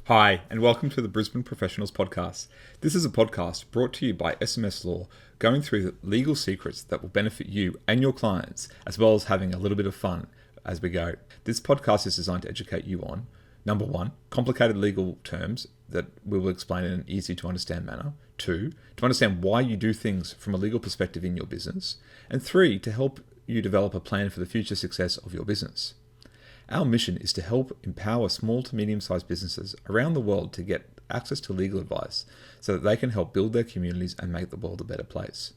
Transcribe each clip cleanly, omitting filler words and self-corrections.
Hi, and welcome to the Brisbane Professionals Podcast. This is a podcast brought to you by SMS Law, going through the legal secrets that will benefit you and your clients, as well as having a little bit of fun as we go. This podcast is designed to educate you on, number one, complicated legal terms that we will explain in an easy to understand manner. Two, to understand why you do things from a legal perspective in your business. And three, to help you develop a plan for the future success of your business. Our mission is to help empower small to medium-sized businesses around the world to get access to legal advice so that they can help build their communities and make the world a better place.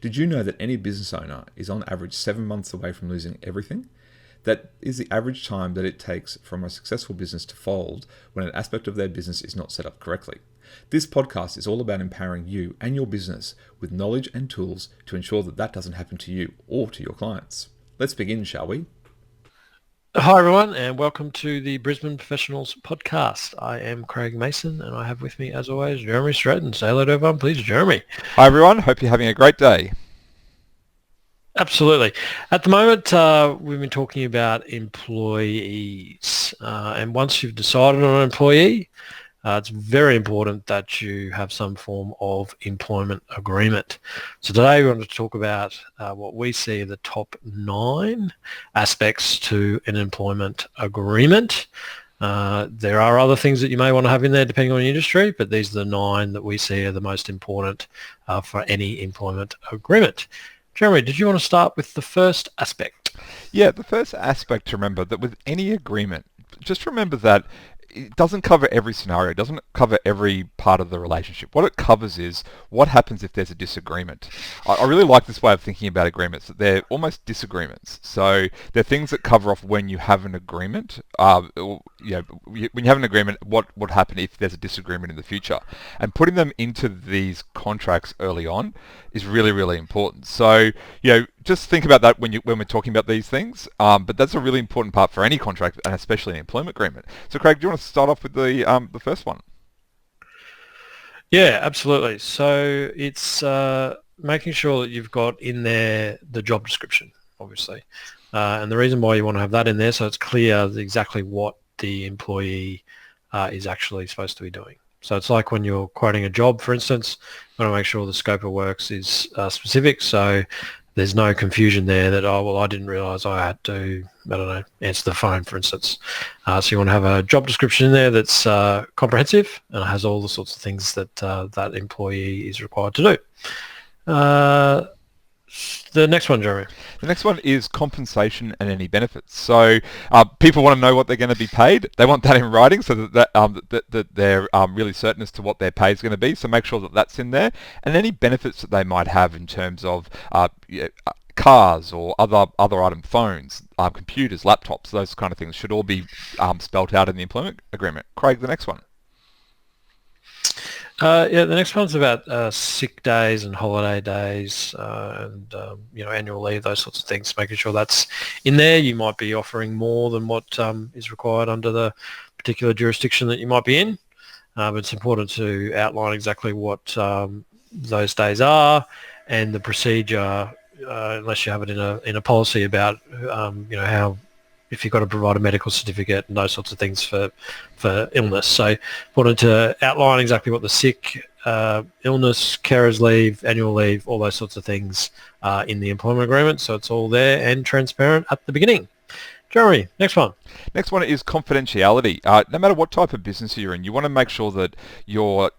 Did you know that any business owner is on average 7 months away from losing everything? That is the average time that it takes from a successful business to fold when an aspect of their business is not set up correctly. This podcast is all about empowering you and your business with knowledge and tools to ensure that that doesn't happen to you or to your clients. Let's begin, shall we? Hi everyone, and welcome to the Brisbane Professionals Podcast. I am Craig Mason, and I have with me, as always, Jeremy Stratton. Say hello to everyone, please, Jeremy. Hi everyone, hope you're having a great day. Absolutely. At the moment, we've been talking about employees, and once you've decided on an employee, it's very important that you have some form of employment agreement. So today we want to talk about what we see are the top 9 aspects to an employment agreement. There are other things that you may want to have in there depending on the industry, but these are the 9 that we see are the most important for any employment agreement. Jeremy, did you want to start with the first aspect? Yeah, the first aspect to remember that with any agreement, just remember that it doesn't cover every scenario, it doesn't cover every part of the relationship. What it covers is what happens if there's a disagreement. I really like this way of thinking about agreements, that they're almost disagreements. So they're things that cover off when you have an agreement. When you have an agreement, what would happen if there's a disagreement in the future. And putting them into these contracts early on is really, really important. So, just think about that when we're talking about these things. But that's a really important part for any contract, and especially an employment agreement. So, Craig, do you want to start off with the first one? Yeah, absolutely. So it's making sure that you've got in there the job description, obviously. And the reason why you want to have that in there, so it's clear exactly what the employee is actually supposed to be doing. So it's like when you're quoting a job, for instance, you want to make sure the scope of works is specific. So there's no confusion there that, I didn't realise I had to, answer the phone, for instance. So you want to have a job description in there that's comprehensive and it has all the sorts of things that that employee is required to do. The next one, Jeremy. The next one is compensation and any benefits. So people want to know what they're going to be paid. They want that in writing so that they're really certain as to what their pay is going to be. So make sure that that's in there. And any benefits that they might have in terms of cars or other item, phones, computers, laptops, those kind of things should all be spelt out in the employment agreement. Craig, the next one. The next one's about sick days and holiday days and annual leave, those sorts of things, making sure that's in there. You might be offering more than what is required under the particular jurisdiction that you might be in, but it's important to outline exactly what those days are and the procedure, unless you have it in a policy about how, if you've got to provide a medical certificate and those sorts of things for illness. So wanted to outline exactly what the sick, illness, carers leave, annual leave, all those sorts of things in the employment agreement. So it's all there and transparent at the beginning. Jeremy, next one. Next one is confidentiality. No matter what type of business you're in, you want to make sure that your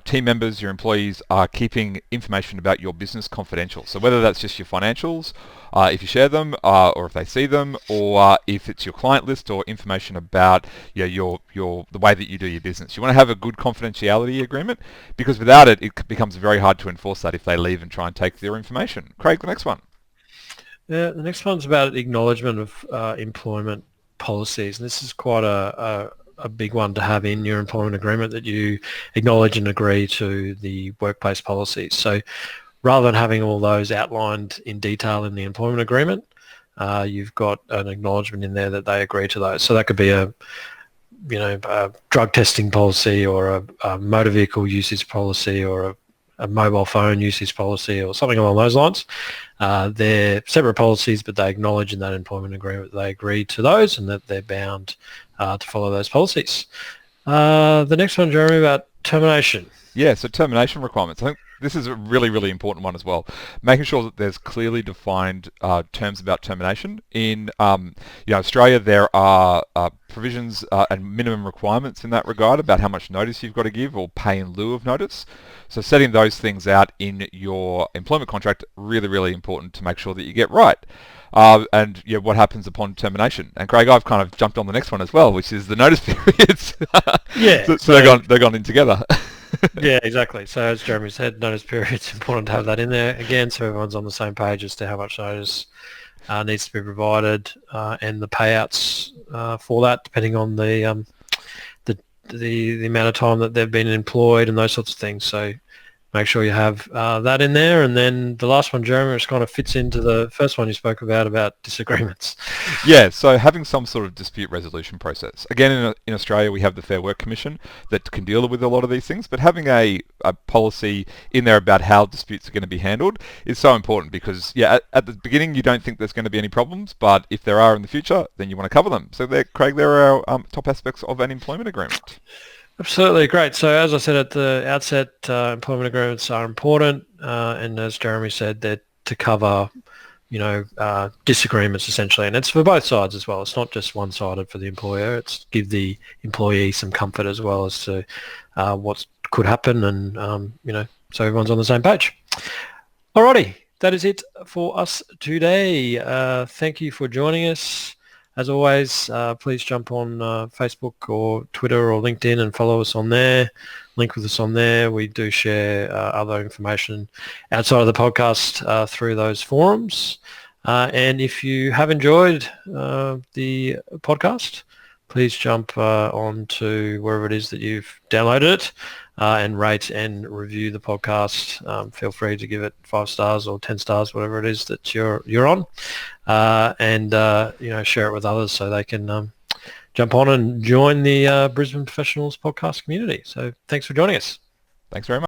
team members, your employees are keeping information about your business confidential. So whether that's just your financials, if you share them, or if they see them, or if it's your client list or information about the way that you do your business. You want to have a good confidentiality agreement because without it, it becomes very hard to enforce that if they leave and try and take their information. Craig, the next one. The next one's about acknowledgement of employment policies. And this is quite a big one to have in your employment agreement, that you acknowledge and agree to the workplace policies. So rather than having all those outlined in detail in the employment agreement, you've got an acknowledgement in there that they agree to those. So that could be a drug testing policy or a motor vehicle usage policy or a mobile phone usage policy or something along those lines. They're separate policies, but they acknowledge in that employment agreement that they agree to those and that they're bound to follow those policies. The next one, Jeremy, about termination. Yeah, so termination requirements. I think this is a really, really important one as well. Making sure that there's clearly defined terms about termination. In Australia, there are provisions and minimum requirements in that regard about how much notice you've got to give or pay in lieu of notice. So setting those things out in your employment contract, really, really important to make sure that you get right. And what happens upon termination? And Craig, I've kind of jumped on the next one as well, which is the notice periods. Yeah. so they're gone in together. Yeah, exactly. So as Jeremy said, notice period, it's important to have that in there again, so everyone's on the same page as to how much notice needs to be provided, and the payouts for that, depending on the amount of time that they've been employed and those sorts of things. So make sure you have that in there. And then the last one, Jeremy, which kind of fits into the first one you spoke about disagreements. Yeah, so having some sort of dispute resolution process. Again, in Australia, we have the Fair Work Commission that can deal with a lot of these things, but having a policy in there about how disputes are going to be handled is so important because, at the beginning, you don't think there's going to be any problems, but if there are in the future, then you want to cover them. So Craig, there are our top aspects of an employment agreement. Absolutely, great. So as I said at the outset, employment agreements are important, and as Jeremy said, they're to cover, disagreements essentially, and it's for both sides as well. It's not just one-sided for the employer. It's give the employee some comfort as well as to what could happen, and so everyone's on the same page. Alrighty, that is it for us today. Thank you for joining us. As always, please jump on Facebook or Twitter or LinkedIn and follow us on there. Link with us on there. We do share other information outside of the podcast through those forums. And if you have enjoyed the podcast, please jump on to wherever it is that you've downloaded it and rate and review the podcast. Feel free to give it 5 stars or 10 stars, whatever it is that you're on, and share it with others so they can jump on and join the Brisbane Professionals podcast community. So thanks for joining us. Thanks very much.